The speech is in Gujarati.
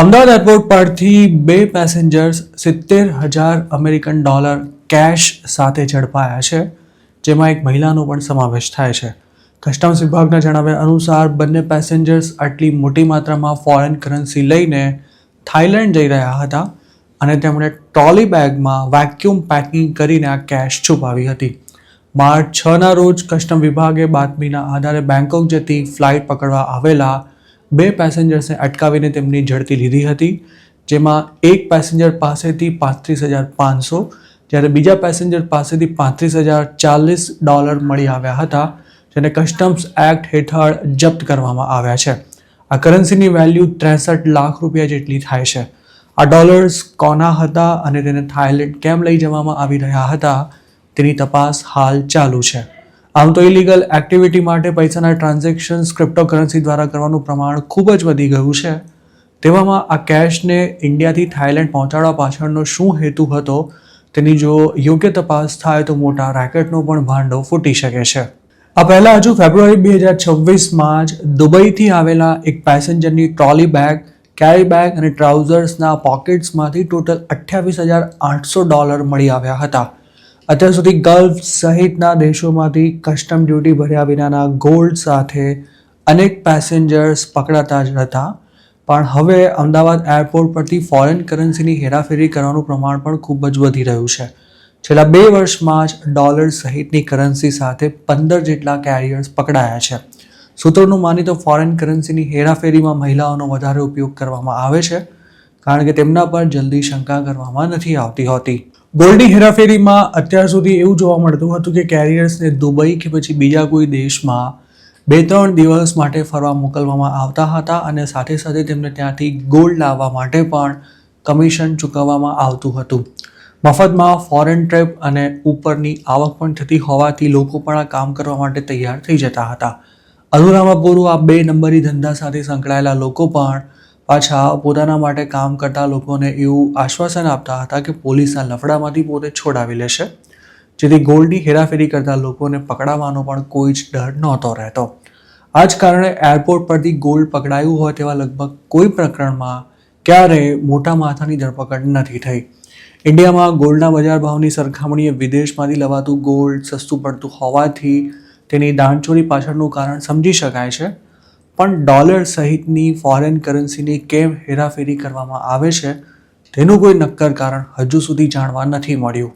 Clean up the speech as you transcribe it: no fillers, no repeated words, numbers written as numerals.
અમદાવાદ એરપોર્ટ પરથી 2 પેસેન્જર્સ $70,000 કેશ સાથે ઝડપાયા છે, જેમાં એક મહિલાનો પણ સમાવેશ થાય છે. કસ્ટમ્સ વિભાગના જણાવ્યા અનુસાર બંને પેસેન્જર્સ આટલી મોટી માત્રામાં ફોરેન કરન્સી લઈને થાઈલેન્ડ જઈ રહ્યા હતા અને તેમણે ટ્રોલી બેગમાં વેક્યુમ પેકિંગ કરીને આ કેશ છુપાવી હતી. માર્ચ 6ના રોજ કસ્ટમ વિભાગે બાતમીના આધારે બેંકોક જતી ફ્લાઇટ પકડવા આવેલા 2 પેસેન્જર્સને અટકાવીને તેમની ઝડપી લીધી હતી, જેમાં એક પેસેન્જર પાસેથી $35,500 જ્યારે બીજા પેસેન્જર પાસેથી $35,040 મળી આવ્યા હતા, જેને કસ્ટમ્સ એક્ટ હેઠળ જપ્ત કરવામાં આવ્યા છે. આ કરન્સીની વેલ્યુ ₹63 લાખ જેટલી થાય છે. આ ડોલર્સ કોના હતા અને તેને થાઈલેન્ડ કેમ લઈ જવામાં આવી રહ્યા હતા તેની તપાસ હાલ ચાલુ છે. આમ તો ઇલીગલ એક્ટિવિટી માટે પૈસાના ટ્રાન્ઝેક્શન્સ ક્રિપ્ટોકરન્સી દ્વારા કરવાનું પ્રમાણ ખૂબ જ વધી ગયું છે. તેવામાં આ કેશને ઇન્ડિયાથી થાઈલેન્ડ પહોંચાડવા પાછળનો શું હેતુ હતો તેની જો યોગ્ય તપાસ થાય તો મોટા રેકેટનો પણ ભાંડો ફૂટી શકે છે. આ પહેલાં હજુ ફેબ્રુઆરી 2026માં જ દુબઈથી આવેલા એક પેસેન્જરની ટ્રોલી બેગ, કેરી બેગ અને ટ્રાઉઝર્સના પોકેટ્સમાંથી ટોટલ $28,800 મળી આવ્યા હતા. અત્યાર સુધી ગલ્ફ સહિતના દેશોમાંથી કસ્ટમ ડ્યુટી ભર્યા વિનાના ગોલ્ડ સાથે અનેક પેસેન્જર્સ પકડાતા જ હતા, પણ હવે અમદાવાદ એરપોર્ટ પરથી ફોરેન કરન્સીની હેરાફેરી કરવાનું પ્રમાણ પણ ખૂબ જ વધી રહ્યું છે. છેલ્લા 2 વર્ષમાં જ ડોલર સહિતની કરન્સી સાથે 15 જેટલા કેરિયર્સ પકડાયા છે. સૂત્રોનું માની તો ફોરેન કરન્સીની હેરાફેરીમાં મહિલાઓનો વધારે ઉપયોગ કરવામાં આવે છે, કારણ કે તેમના પર જલ્દી શંકા કરવામાં નથી આવતી હોતી. ગોલ્ડની હેરાફેરીમાં અત્યાર સુધી એવું જોવા મળતું હતું કે કેરિયર્સને દુબઈ કે પછી બીજા કોઈ દેશમાં 2-3 દિવસ માટે ફરવા મોકલવામાં આવતા હતા અને સાથે સાથે તેમને ત્યાંથી ગોલ્ડ લાવવા માટે પણ કમિશન ચૂકવવામાં આવતું હતું. મફતમાં ફોરેન ટ્રીપ અને ઉપરની આવક પણ થતી હોવાથી લોકો પણ આ કામ કરવા માટે તૈયાર થઈ જતા હતા. અધૂરામાં પૂરું આ 2 નંબરી ધંધા સાથે સંકળાયેલા લોકો પણ પાછા પોતાના માટે કામ કરતા લોકોને એવું આશ્વાસન આપતા હતા કે પોલીસના લફડામાંથી પોતે છોડાવી લેશે, જેથી ગોલ્ડની હેરાફેરી કરતા લોકોને પકડાવાનો પણ કોઈ જ ડર નહોતો રહેતો. આ જ કારણે એરપોર્ટ પરથી ગોલ્ડ પકડાયું હોય તેવા લગભગ કોઈ પ્રકરણમાં ક્યારેય મોટા માથાની ધરપકડ નથી થઈ. ઇન્ડિયામાં ગોલ્ડના બજાર ભાવની સરખામણીએ વિદેશમાંથી લવાતું ગોલ્ડ સસ્તું પડતું હોવાથી તેની દાણચોરી પાછળનું કારણ સમજી શકાય છે, પણ ડોલર સહિતની ફોરેન કરન્સીની કેમ હેરાફેરી કરવામાં આવે છે તેનું કોઈ નક્કર કારણ હજુ સુધી જાણવા નથી મળ્યું.